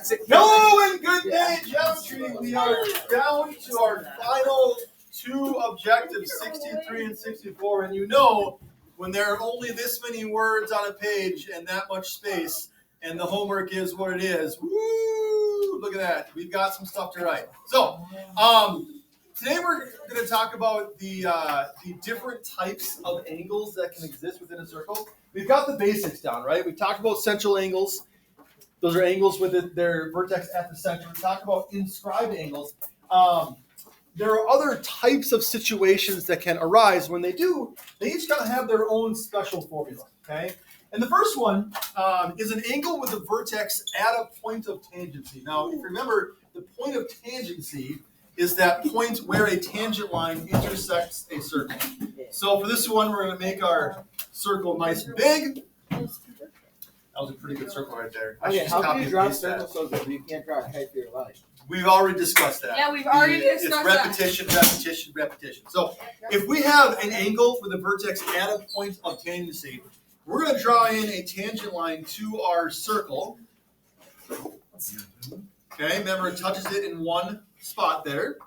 Hello and good day, geometry. We are down to our final two objectives, 63 and 64. And you know, when there are only this many words on a page and that much space, and the homework is what it is, woo! Look at that. We've got some stuff to write. So, today we're going to talk about the different types of angles that can exist within a circle. We've got the basics down, right? We talked about central angles. Those are angles with their vertex at the center. We talked about inscribed angles. There are other types of situations that can arise. When they do, they each kind of have their own special formula, okay? And the first one is an angle with a vertex at a point of tangency. Now, if you remember, the point of tangency is that point where a tangent line intersects a circle. So for this one, we're going to make our circle nice and big. That was a pretty good circle right there. Okay, how can you draw circles so good you can't draw a kite for your life? We've already discussed that. Yeah, we've already discussed that. It's repetition. So if we have an angle with a vertex at a point of tangency, we're going to draw in a tangent line to our circle. Okay, remember it touches it in one spot there.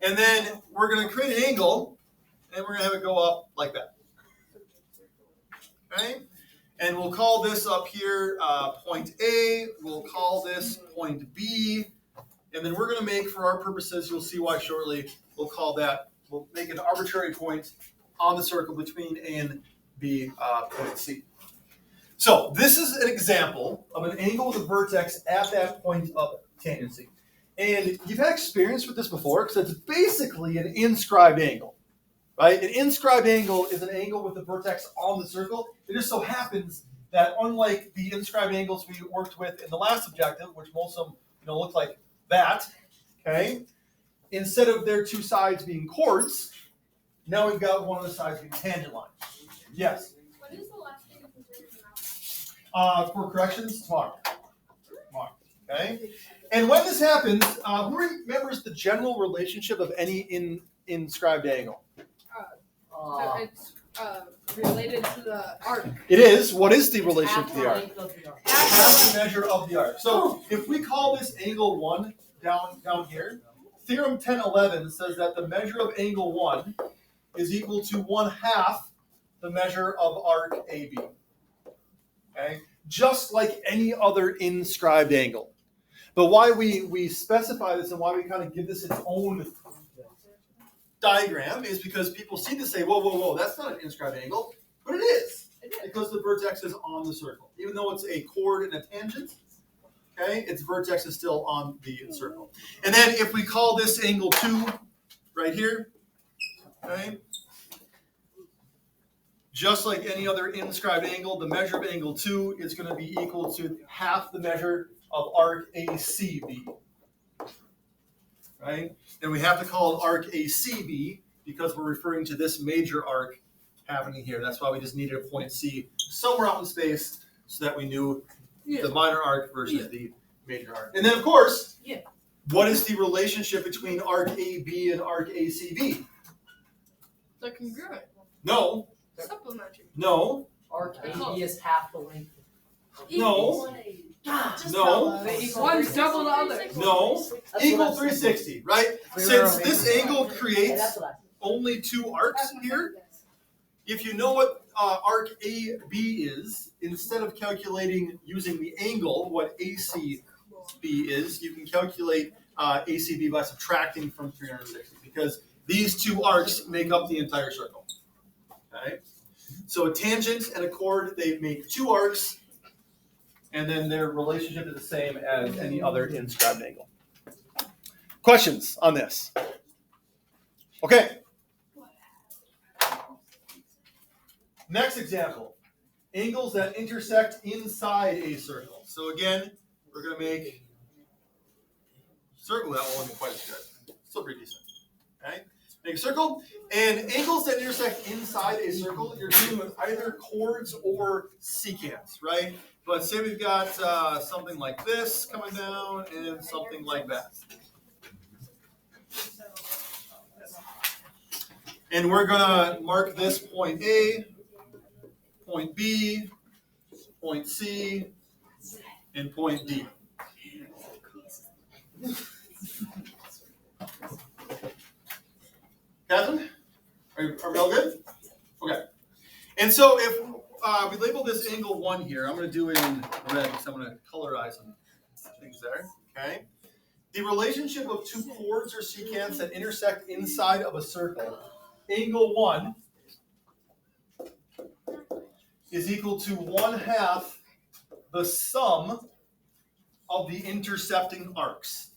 And then we're going to create an angle, and we're going to have it go up like that. Okay? And we'll call this up here point A. We'll call this point B. And then we're going to make, for our purposes, you'll see why shortly, we'll make an arbitrary point on the circle between A and B, point C. So this is an example of an angle with a vertex at that point of tangency. And you've had experience with this before because it's basically an inscribed angle. Right? An inscribed angle is an angle with the vertex on the circle. It just so happens that unlike the inscribed angles we worked with in the last objective, which most of them look like that, okay? Instead of their two sides being chords, now we've got one of the sides being tangent lines. Yes? What is the last thing for corrections, tomorrow. Okay? And when this happens, who remembers the general relationship of any inscribed angle? It's related to the arc. It is. What is the relation to the arc? Half the measure of the arc. So if we call this angle 1 down here, theorem 1011 says that the measure of angle 1 is equal to 1/2 the measure of arc AB. Okay? Just like any other inscribed angle. But why we specify this and why we kind of give this its own diagram is because people seem to say, whoa, that's not an inscribed angle, but it is. Because the vertex is on the circle. Even though it's a chord and a tangent, okay, its vertex is still on the circle. And then if we call this angle 2 right here, okay, just like any other inscribed angle, the measure of angle 2 is going to be equal to half the measure of arc ACB. Right? And we have to call it arc ACB because we're referring to this major arc happening here. That's why we just needed a point C somewhere out in space so that we knew the minor arc versus the major arc. And then, of course, what is the relationship between arc AB and arc ACB? They're congruent. No. Supplementary. No. Arc AB is half the length. No. No. One's double the other. No. Equal 360, right? Since this angle creates only two arcs here, if you know what arc AB is, instead of calculating using the angle what ACB is, you can calculate ACB by subtracting from 360 because these two arcs make up the entire circle. Okay? So a tangent and a chord, they make two arcs. And then their relationship is the same as any other inscribed angle. Questions on this? Okay. Next example. Angles that intersect inside a circle. So again, we're going to make circle. That one wasn't quite as good. Still pretty decent. Okay? Make a circle. And angles that intersect inside a circle, you're dealing with either chords or secants, right? But say we've got something like this coming down and something like that. And we're going to mark this point A, point B, point C, and point D. Catherine, are we all good? Okay. And so if we label this angle 1 here, I'm going to do it in red because I'm going to colorize some things there. Okay. The relationship of two chords or secants that intersect inside of a circle, angle 1 is equal to 1/2 the sum of the intercepting arcs.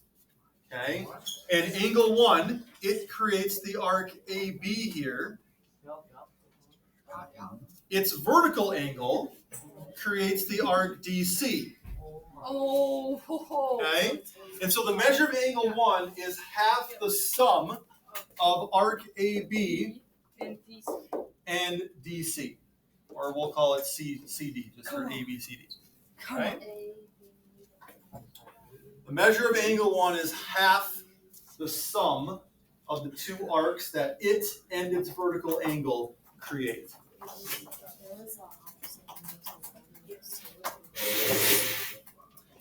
Okay. And angle 1, it creates the arc AB here. Its vertical angle creates the arc DC. Oh. Okay? And so the measure of angle 1 is half the sum of arc AB and DC. Or we'll call it CD, just for ABCD. Right? The measure of angle 1 is half the sum of the two arcs that it and its vertical angle create.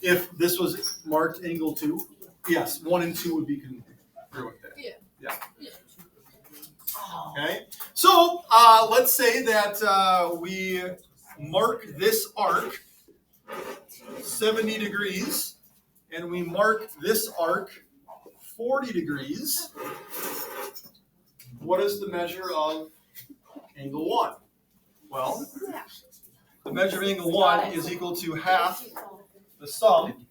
If this was marked angle 2, yes, 1 and 2 would be congruent there. Yeah. Okay. So let's say that we mark this arc 70 degrees, and we mark this arc 40 degrees. What is the measure of angle 1? Well, the measure of angle 1 is equal to half the sum.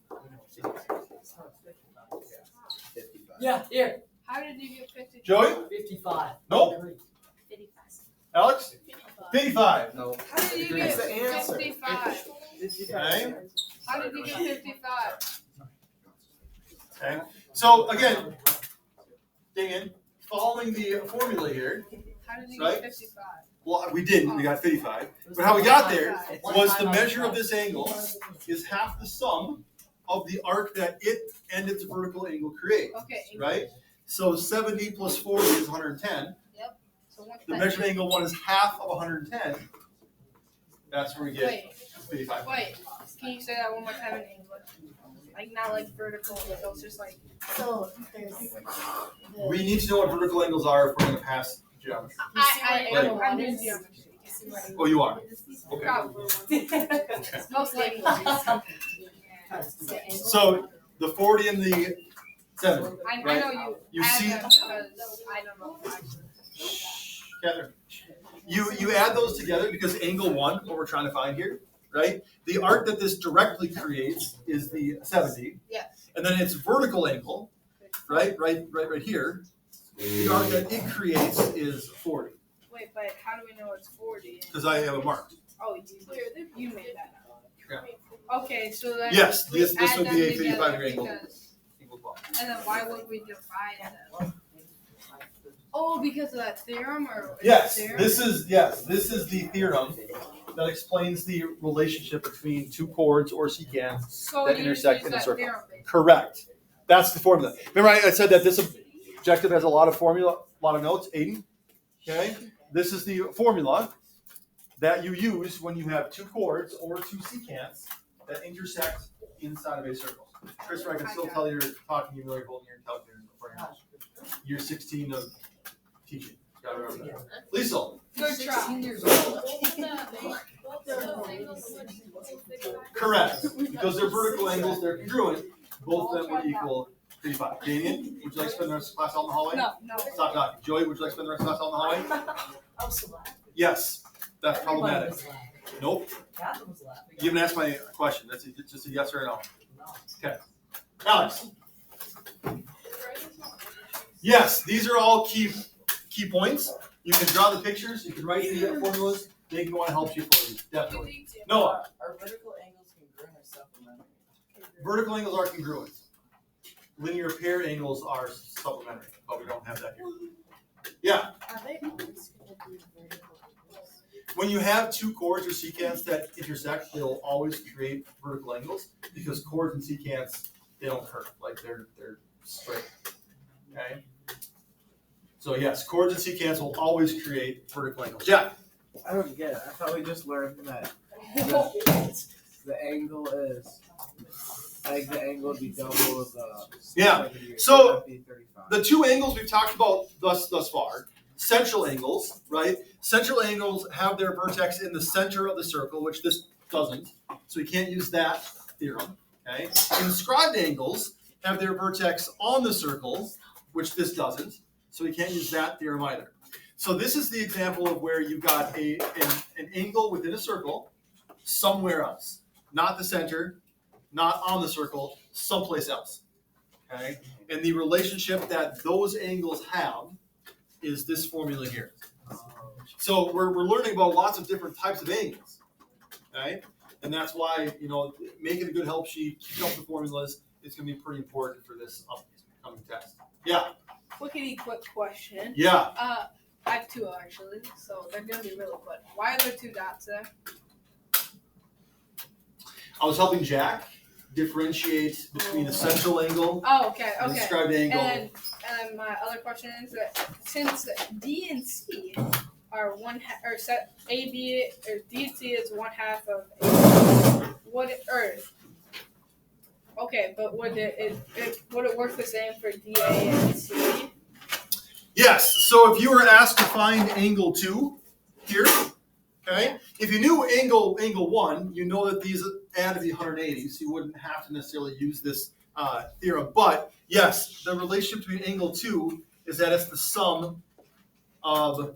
Yeah, here. How did you get 50? Joey? 55. Nope. Alex? 55. No. How did you That's get the answer. 55? Okay. How did you get 55? Okay. So again, Damien, following the formula here, How did you Right? get 55? well, we didn't. We got 55. But how we got there was the measure of this angle is half the sum of the arc that it and its vertical angle create. Okay. Right? So 70 plus 40 is 110. So what's The that? measure of angle 1 is half of 110. That's where we get Wait, 55. can you say that one more time in English? Like not like vertical angles, just like. So there's We need to know what vertical angles are if we're going to pass geometry. I'm doing geometry. Oh, you are? Okay. Probably. Most likely. So the 40 and the 70. I Right. know you. You add see- them because I don't know. Catherine, you add those together because angle 1, what we're trying to find here, right? The arc that this directly creates is the 70. Yes. And then its vertical angle, right here, the arc that it creates is 40. Wait, but how do we know it's 40? Because I have it marked. Oh, you made that up. Okay, so then. Yes, we this add would them be a together 55 degree angle. because- Angle 12. And then why would we divide them? Oh, because of that theorem, or Yes, theorem? this is the theorem that explains the relationship between two chords or secants. So that you intersect just in use a that circle. theorem, basically. Correct. That's the formula. Remember I said that this objective has a lot of formula, a lot of notes, Aiden? Okay? This is the formula that you use when you have two chords or two secants that intersect inside of a circle. Christopher, I can still tell you're talking even though you're holding your calculator before you're 16 of teaching. Gotta remember that. Lisa. Good try. 16 years old. Correct. Because they're vertical angles, they're congruent. Both of them would equal 35. Damien, would you like to spend the rest of the class out in the hallway? No. Stop talking. Joey, would you like to spend the rest of the class out in the hallway? Yes. That's problematic. Nope. Catherine was laughing. You haven't asked my question. That's just a yes or a no. Okay. Alex. Yes, these are all key points. You can draw the pictures. You can write the formulas. They can go and help you for you. Definitely. Noah. Are vertical angles congruent or supplementary? Vertical angles are congruent. Linear pair angles are supplementary, but we don't have that here. Yeah. Are they always going to be vertical? When you have two chords or secants that intersect, they'll always create vertical angles because chords and secants, they don't curve, like they're straight. Okay? So yes, chords and secants will always create vertical angles. Yeah. I don't get it. I thought we just learned that the angle is like the angle would be double of the. Yeah. So that'd be 35. the two angles we've talked about thus far, central angles, right? Central angles have their vertex in the center of the circle, which this doesn't. So we can't use that theorem. Okay. Inscribed angles have their vertex on the circle, which this doesn't. So we can't use that theorem either. So this is the example of where you've got an angle within a circle somewhere else. Not the center, not on the circle, someplace else. Okay? And the relationship that those angles have is this formula here. So we're learning about lots of different types of angles. Okay? And that's why, making a good help sheet, keeping up the formulas, is going to be pretty important for this upcoming test. Yeah. Quickity quick question. Yeah. I have two actually, so they're gonna be really quick. Why are there two dots there? I was helping Jack differentiate between a central angle Oh, okay, and a okay. described angle. And my other question is that since D and C are or set A, B, or D and C is one half of A, would it, okay, but would it work the same for DA and C? Yes, so if you were asked to find angle 2 here, okay, if you knew angle 1, you know that these add to the 180, so you wouldn't have to necessarily use this theorem. But yes, the relationship between angle 2 is that it's the sum of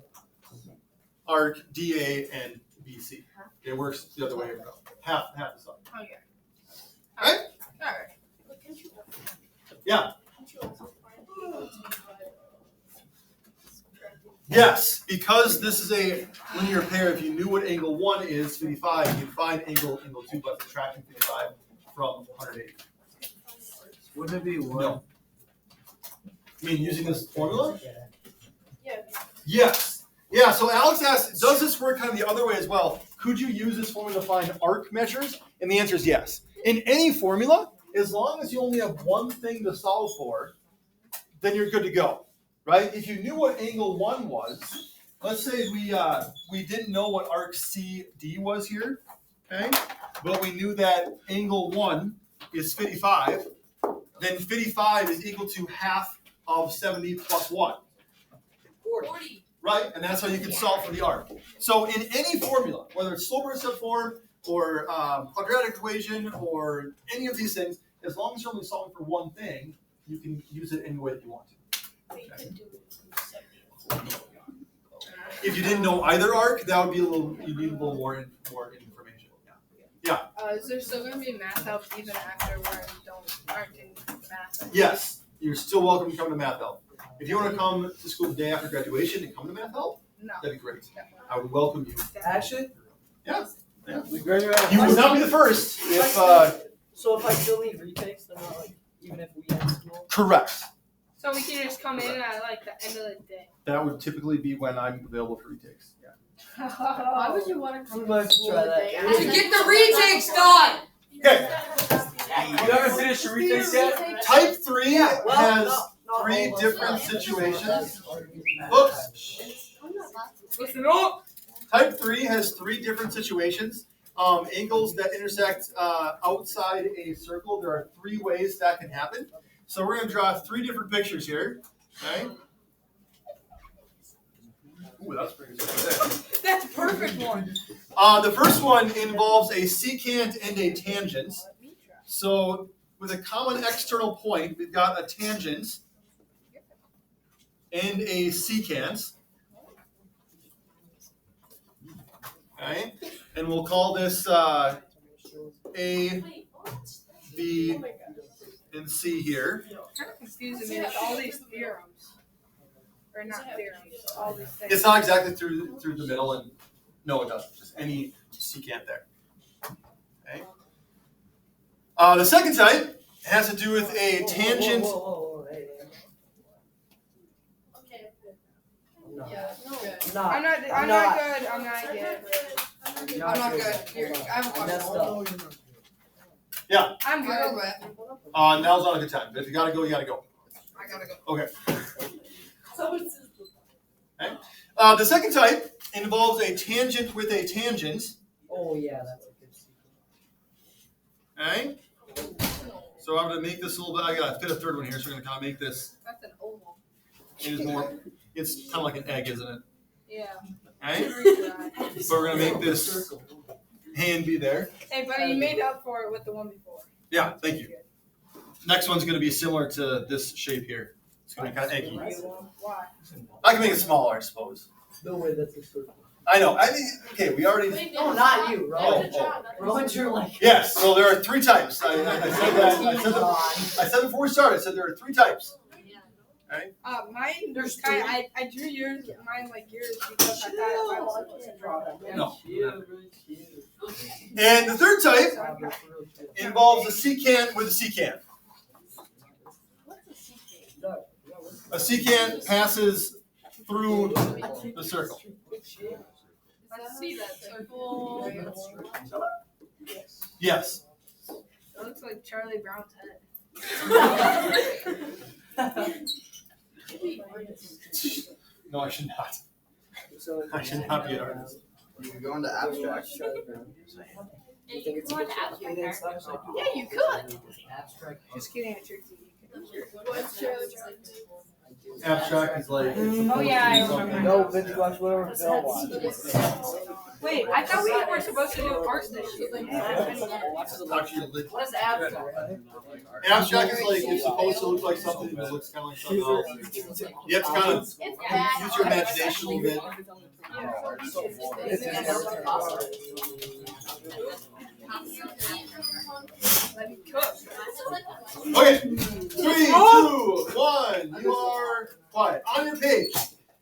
arc DA and BC. It works the other way around. Half the sum. Okay. Right? Alright. Yeah. Can't you also find angle 2 by subtracting? Yes, because this is a linear pair, if you knew what angle 1 is, 55, you'd find angle 2 by subtracting 55 from 180. Wouldn't it be one? No. I mean, using this formula? Yeah. Yes. Yeah, so Alex asked, does this work kind of the other way as well? Could you use this formula to find arc measures? And the answer is yes. In any formula, as long as you only have one thing to solve for, then you're good to go. Right? If you knew what angle 1 was, let's say we didn't know what arc CD was here, okay? But we knew that angle 1 is 55, then 55 is equal to half of 70 plus 1. 40. Right? And that's how you can solve for the arc. So in any formula, whether it's slope-intercept form or quadratic equation or any of these things, as long as you're only solving for one thing, you can use it any way that you want to. But you could do it in 70. If you didn't know either arc, that would be you need a little more information. Yeah. Is there still gonna be math help even after we aren't in math? Yes, you're still welcome to come to Math Help. If you want to come to school the day after graduation and come to Math Help, No. that'd be great. Definitely. I would welcome you. Actually, Yeah. we graduate. You would not be the first if So if I still need retakes, then not like even if we end school. correct. So we can just come in at like the end of the day. That would typically be when I'm available for retakes. Yeah. Why would you want to come We to might school try the that. day To after? get the retakes done! Okay. You haven't finished your retakes yet? Type 3 Well, has not 3 all of different us. situations. Oops. Listen up. Type 3 has 3 different situations. Angles that intersect outside a circle. There are 3 ways that can happen. So we're going to draw 3 different pictures here. Okay. Ooh, that's pretty good. That's a perfect one. The first one involves a secant and a tangent. So with a common external point, we've got a tangent and a secant. Okay, and we'll call this A, B, and C here. Kind of confusing me with all these theorems. Or not theorems, all these things. It's not exactly through the middle, and no, it doesn't. Just any secant there. Okay. The second type has to do with a tangent. Hey, Okay. no. Yeah. No. I'm not good. I'm not good. You're not good. Here, I have a I messed question. up. I'm good. Now's not a good time. But if you gotta go, you gotta go. I gotta go. Okay. Someone says The second type involves a tangent with a tangent. Oh yeah, that's a good secret. Okay. So I'm gonna make this a little bit. I gotta fit a third one here, so we're gonna kind of make this. That's an oval. It is more. It's kind of like an egg, isn't it? Yeah. Okay. Very dry. So we're gonna make this A and B there. Hey, buddy, you made up for it with the one before. Yeah. Thank you. Next one's gonna be similar to this shape here. It's gonna be kind of eggy. Why? I can make it smaller, I suppose. No way, that's a circle. I know. I mean, okay, we already. No, not you, Oh, Rowan. Rowan's your like. Yes. So there are 3 types. I said that. I said before we started. I said there are 3 types. Mine. There's I drew yours, mine like yours because I thought I was draw that. No. And the third type involves a secant with a secant. A secant passes through the circle. Let's see that circle. Yes. It looks like Charlie Brown's head. No, I should not. I should not be an artist. You can go into abstract. You can go into abstract art. Yeah, you could. Abstract. Just kidding, it's your TV. What's Charlie Brown? Abstract is like. Oh, yeah, I remember. No, Vince watch whatever Bill wants. Wait, I thought we were supposed to do art this year. Actually, What is abstract? abstract is like it's supposed to look like something, but it looks kind of like something else. You have to kind of It's bad. use your imagination a little bit. Let me cook. Okay, 3, 2, 1. You are quiet. On your page,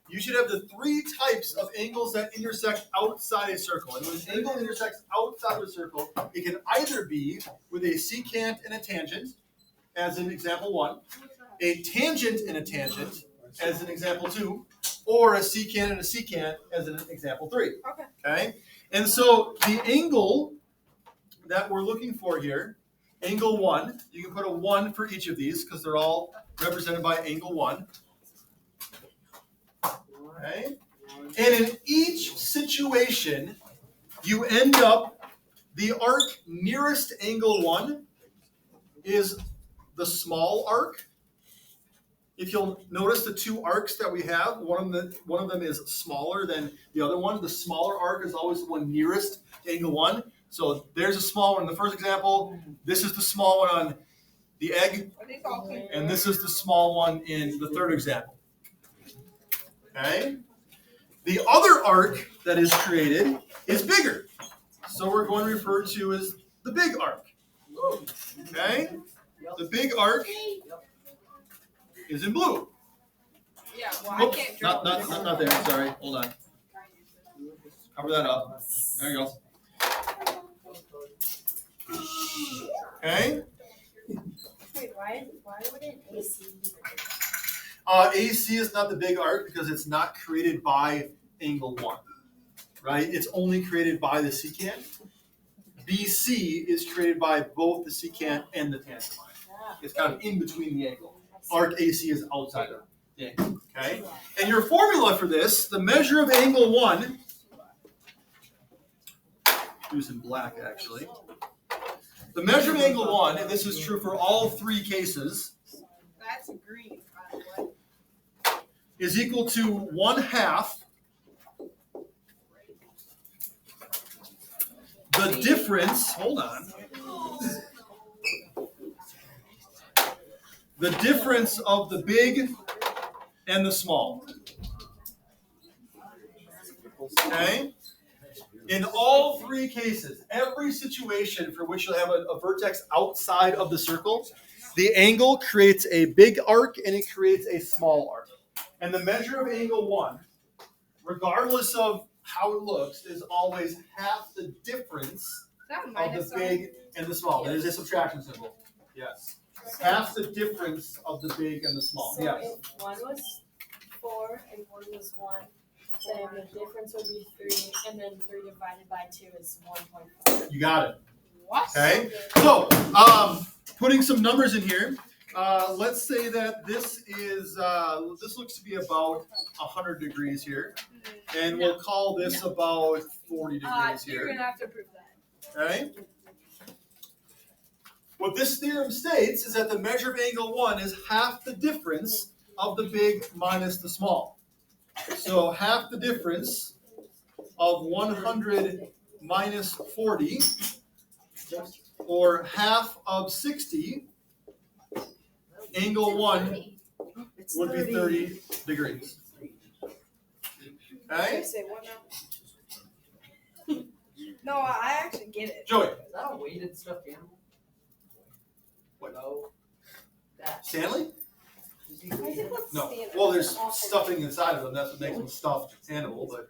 you should have the 3 types of angles that intersect outside a circle. And when an angle intersects outside of a circle, it can either be with a secant and a tangent, as in example 1, a tangent and a tangent, as in example 2, or a secant and a secant, as in example 3. Okay? And so the angle that we're looking for here, angle 1, you can put a 1 for each of these because they're all represented by angle 1. Okay? And in each situation, you end up, the arc nearest angle 1 is the small arc. If you'll notice the 2 arcs that we have, one of them is smaller than the other one. The smaller arc is always the one nearest to angle 1. So there's a small one in the first example. This is the small one on the egg. And this is the small one in the third example. Okay? The other arc that is created is bigger. So we're going to refer to as the big arc. Okay? The big arc is in blue. Yeah, well, I Oops, can't draw. not there. Sorry. Hold on. Cover that up. There you go. Okay. Wait, why wouldn't AC be AC is not the big arc because it's not created by angle 1, right? It's only created by the secant. BC is created by both the secant and the tangent line. It's kind of in between the angle. Arc AC is outside of the angle, okay? And your formula for this, the measure of angle 1, do some black actually. The measure of angle 1, and this is true for all 3 cases, That's green, by the way. is equal to 1/2 the difference, hold on, the difference of the big and the small. Okay? In all 3 cases, every situation for which you'll have a vertex outside of the circle, the angle creates a big arc and it creates a small arc. And the measure of angle 1, regardless of how it looks, is always half the difference of the big and the small. That is a subtraction symbol. Yes. Half the difference of the big and the small. So Yes. if 1 was 4 and 1 was 1, then the difference would be 3, and then 3 divided by 2 is 1.5. You got it. What? Okay. So, putting some numbers in here. Let's say that this is this looks to be about 100 degrees here, and we'll call this about 40 degrees You're here. gonna have to prove that. Okay. What this theorem states is that the measure of angle 1 is half the difference of the big minus the small. So half the difference of 100 minus 40, or half of 60, angle 1 would be 30 degrees. Okay? Say what now? No, I actually get it. Joey, Is that a weighted stuffed animal? What? No. That. Stanley? Is he weighted? No. Well, there's stuffing inside of them. That's what makes them stuffed animal. But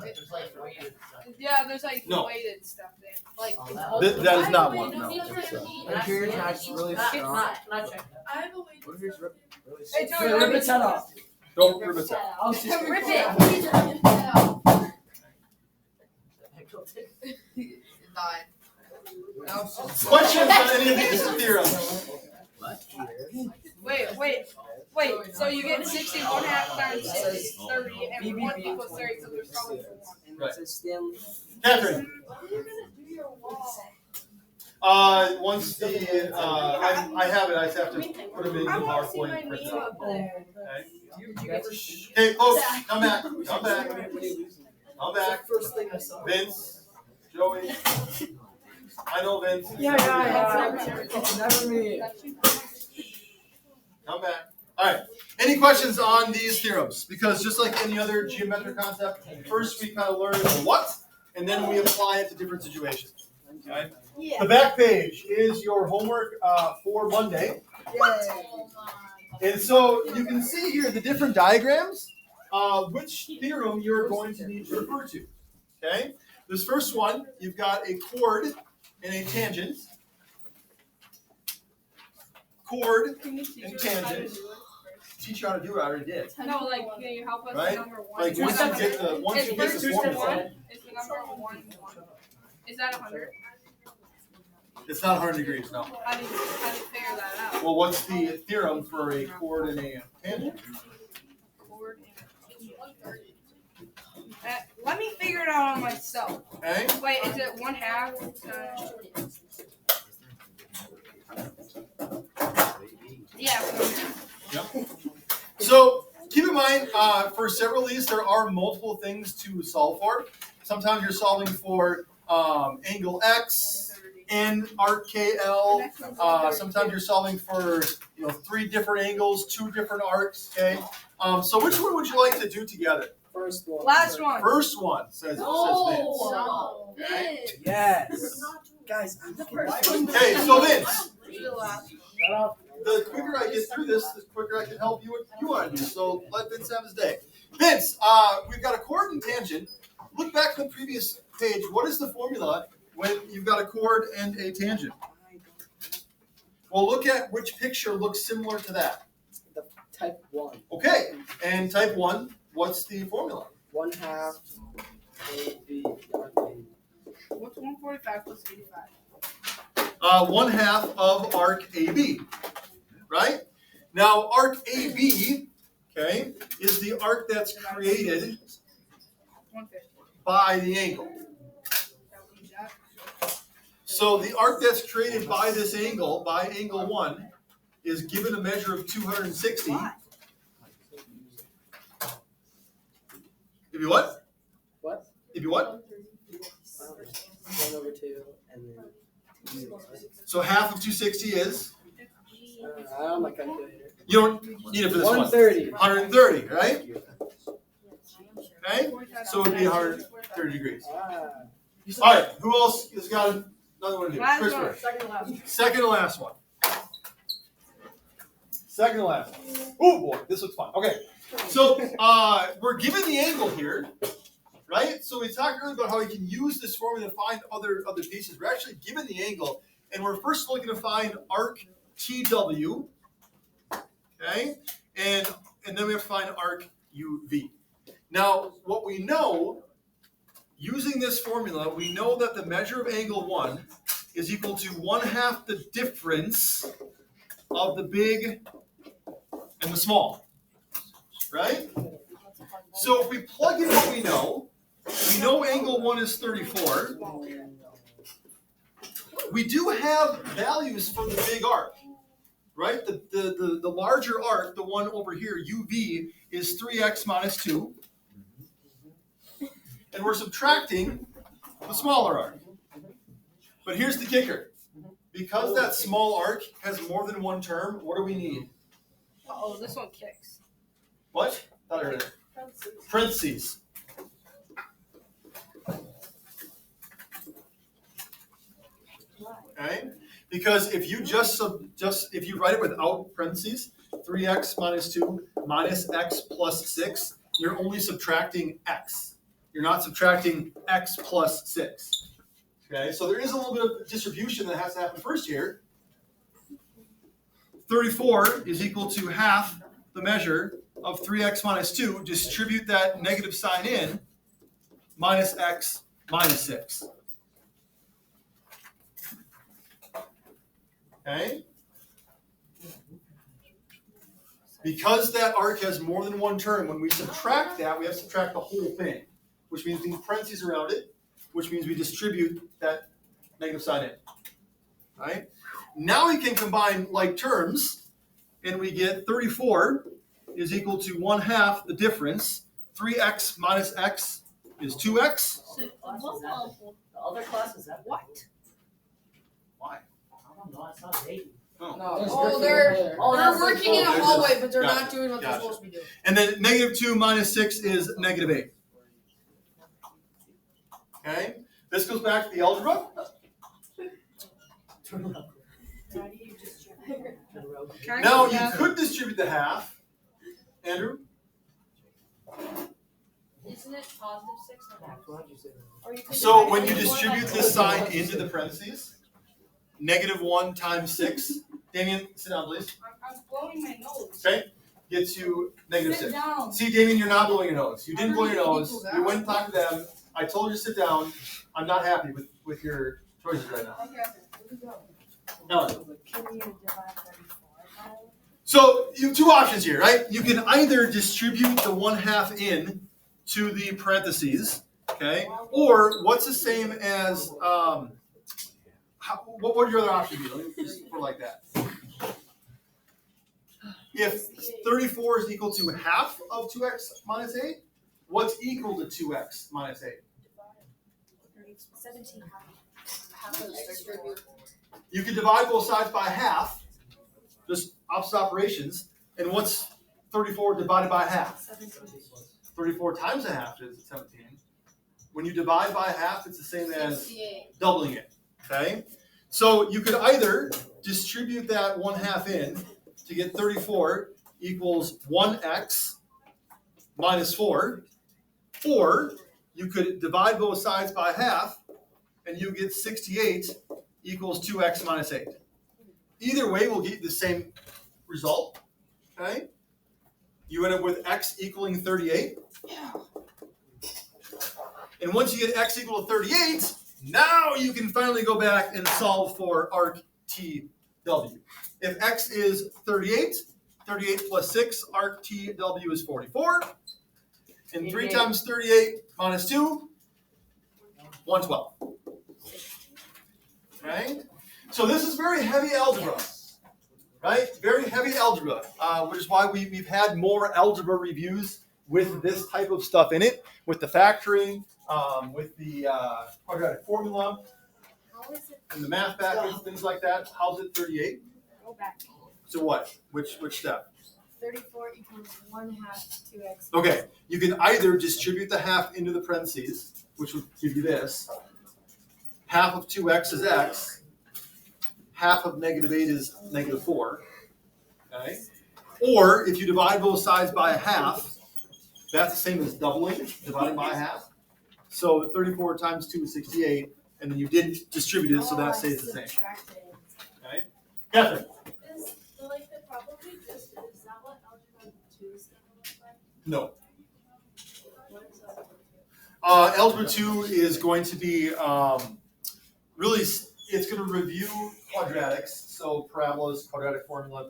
There's like weighted stuff. Yeah, there's like No. weighted stuff there. Like Oh, that is not one. No. What if yours is really strong? Not check that. I have a way What if yours really Hey, strong? Joey, Rip its head off. Don't rip it out. I'll just Rip it. Questions on any of these theorems? Wait. So you get 60 1/2 times 6 is 30, and 1 equals 30. So there's probably 4. Right. It says Stanley. Catherine. Once the I have it, I just have to put them in the I want to see PowerPoint. my and print name it out. up there. Okay, folks, come back. Come back. Come back. First thing I saw. Vince, Joey. I know Vince. It's never me. Come back. All right. Any questions on these theorems? Because just like any other geometric concept, first we kind of learn the what, and then we apply it to different situations. Okay? Yeah. The back page is your homework for Monday. And so you can see here the different diagrams, which theorem you're going to need to refer to. Okay? This first one, you've got a chord and a tangent. Chord Can you teach and us how to tangent. do it Teach you how to do it, I already did. first? No, like, can you help us Right? with number 1? Like once you get the Is the formula, 1? Is the number 1? Is that 100? it's not 100 degrees, no. How do you figure that out? Well, what's the theorem for a chord and a tangent? Chord and let me figure it out on myself. Okay? Wait, is it 1/2? Yeah. 1/2. So keep in mind, for several of these, there are multiple things to solve for. Sometimes you're solving for angle X and arc KL. Sometimes you're solving for 3 different angles, 2 different arcs. Okay. So which one would you like to do together? First one. Last one. First one says Vince. No. Okay. Yes. Guys, I'm looking at Okay, so Vince, Shut up. the quicker I get through this, the quicker I can help you what you want to do. So let Vince have his day. Vince, we've got a chord and tangent. Look back to the previous page. What is the formula when you've got a chord and a tangent? Well, look at which picture looks similar to that. The type 1. Okay, and type 1, what's the formula? 1/2 AB. What's 145 plus 85? 1/2 of arc AB, right? Now, arc AB, okay, is the arc that's created 150. by the angle. So the arc that's created by this angle, by angle 1, is given a measure of 260. If you what? What? If you what? 1/2 and then. So half of 260 is? I don't have my calculator. You don't need it for this one. 130. 130, right? Okay? So it would be 130 degrees. Ah. All right, who else has got another one here? Last Christopher. one. Second to last. Second to last one. Second to last one. Oh boy, this looks fun. Okay, so we're given the angle here, right? So we talked earlier about how we can use this formula to find other pieces. We're actually given the angle, and we're first looking to find arc TW, okay, and then we have to find arc UV. Now, what we know, using this formula, we know that the measure of angle 1 is equal to 1/2 the difference of the big and the small, right? So if we plug in what we know angle 1 is 34. we do have values for the big arc, right? The larger arc, the one over here, UV, is 3x minus 2. And we're subtracting the smaller arc. But here's the kicker. Because that small arc has more than one term, what do we need? Oh, this one kicks. What? Thought I heard it. Parentheses. Okay? Because if you if you write it without parentheses, 3x minus 2 minus x plus 6, you're only subtracting x. You're not subtracting x plus 6. Okay? So there is a little bit of distribution that has to happen first here. 34 is equal to half the measure of 3x minus 2. Distribute that negative sign in, minus x minus 6. Okay? Because that arc has more than one term, when we subtract that, we have to subtract the whole thing, which means we need parentheses around it, which means we distribute that negative sign in. Right? Now we can combine like terms, and we get 34 is equal to 1/2 the difference. 3x minus x is 2x. So, The other class is that what? Why? I don't know. It's not dating. No, Oh, they're working in a hallway, but they're not doing what they're Gotcha. supposed to be doing. And then negative 2 minus 6 is negative 8. Okay? This goes back to the algebra. how do you distribute? Can I Now go you back? could distribute the half. Andrew? Isn't it positive 6 or or you could So divide when you 34 by distribute 2. this sign into the parentheses, negative 1 times 6. Damien, sit down, please. I'm blowing my nose. Okay? Gets you negative Sit 6. down. See, Damien, you're not blowing your nose. You didn't blow your How many nose. equals You that? went and talked to them. I told you to sit down. I'm not happy with your choices right now. Okay, here we go. Ellen. Can you divide 34 by? So you have two options here, right? You can either distribute the 1/2 in to the parentheses, okay? Or what's the same as what would your other option be? Let me just put it like that. If 34 is equal to half of 2x minus 8, what's equal to 2x minus 8? 17. You can divide both sides by half, just opposite operations, and what's 34 divided by half? 34 times a half is 17. When you divide by half, it's the same as 68. doubling it, okay? So you could either distribute that 1/2 in to get 34 equals 1x minus 4, or you could divide both sides by half and you get 68 equals 2x minus 8. Either way will get the same result, okay? You end up with x equaling 38. And once you get x equal to 38, now you can finally go back and solve for arc TW. If x is 38, 38 plus 6, arc TW is 44. And 3 times 38 minus 2, 112. Right? So this is very heavy algebra. Right? Very heavy algebra, which is why we've had more algebra reviews with this type of stuff in it, with the factoring, with the quadratic formula, How is it? and the math package, things like that. How's it 38? Go back. So what? Which step? 34 equals 1/2 2x. Okay, you can either distribute the half into the parentheses, which would give you this. Half of 2x is x. Half of negative 8 is negative 4. Okay? Or if you divide both sides by a half, that's the same as doubling, dividing by a half. So 34 times 2 is 68, and then you didn't distribute it, so that stays the same. Okay? Catherine? Is like the probably just is that what algebra 2 is gonna look like? No. What is that? Algebra 2 is going to be really, it's going to review quadratics, so parabolas, quadratic formula,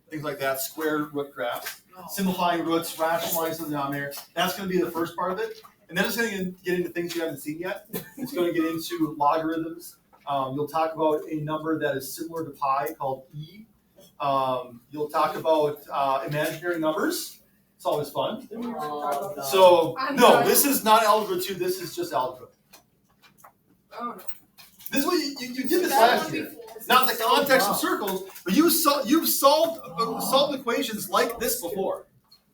things like that, square root graphs, simplifying roots, rationalizing the denominator. That's going to be the first part of it. And then it's going to get into things you haven't seen yet. It's going to get into logarithms, You'll talk about a number that is similar to pi called e. You'll talk about imaginary numbers. It's always fun. So no, this is not algebra 2. This is just algebra. Oh, no. This is what you did this last year. Not the context of circles, but you've solved equations like this before.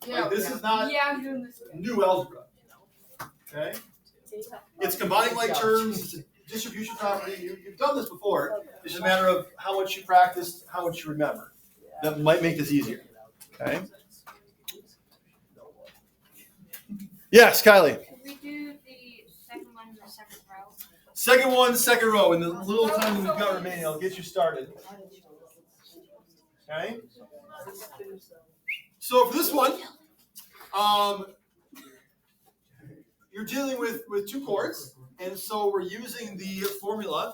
Like this is not Yeah, I'm doing this. new algebra. Okay? It's combining like terms, it's a distribution property. You've done this before. It's just a matter of how much you practiced, how much you remember. That might make this easier. Okay? Yes, Kylie. Could we do the second one in the second row? Second one, second row. In the little time that we've got remaining, I'll get you started. Okay? So for this one, you're dealing with two chords, and so we're using the formula.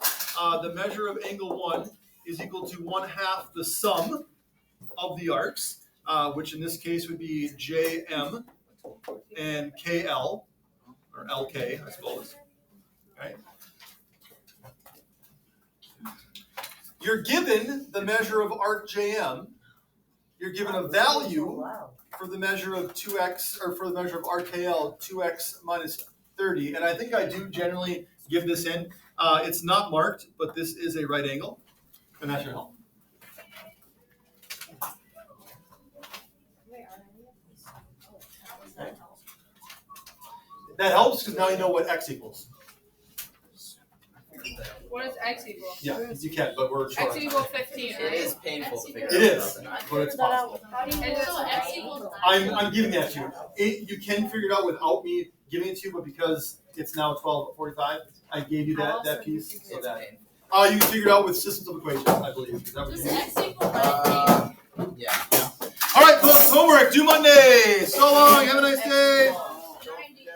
The measure of angle 1 is equal to 1/2 the sum of the arcs, which in this case would be JM and KL, or LK, I suppose. Okay. You're given the measure of arc JM. You're given a value for the measure of 2x, or for the measure of RKL, 2x minus 30. And I think I do generally give this in. It's not marked, but this is a right angle, and that should help. That helps because now you know what x equals. What is x equal? Yeah, you can, but we're short. X equal 15, It right? is painful to figure It is, but it's possible. So x equals I'm giving that to you. You can figure it out without me giving it to you, but because it's now 12:45, I gave you that piece. So that you can figure it out with systems of equations, I believe. Is that what you Does mean? x equal 15? Yeah. All right, folks, homework due Monday. So long. Have a nice day.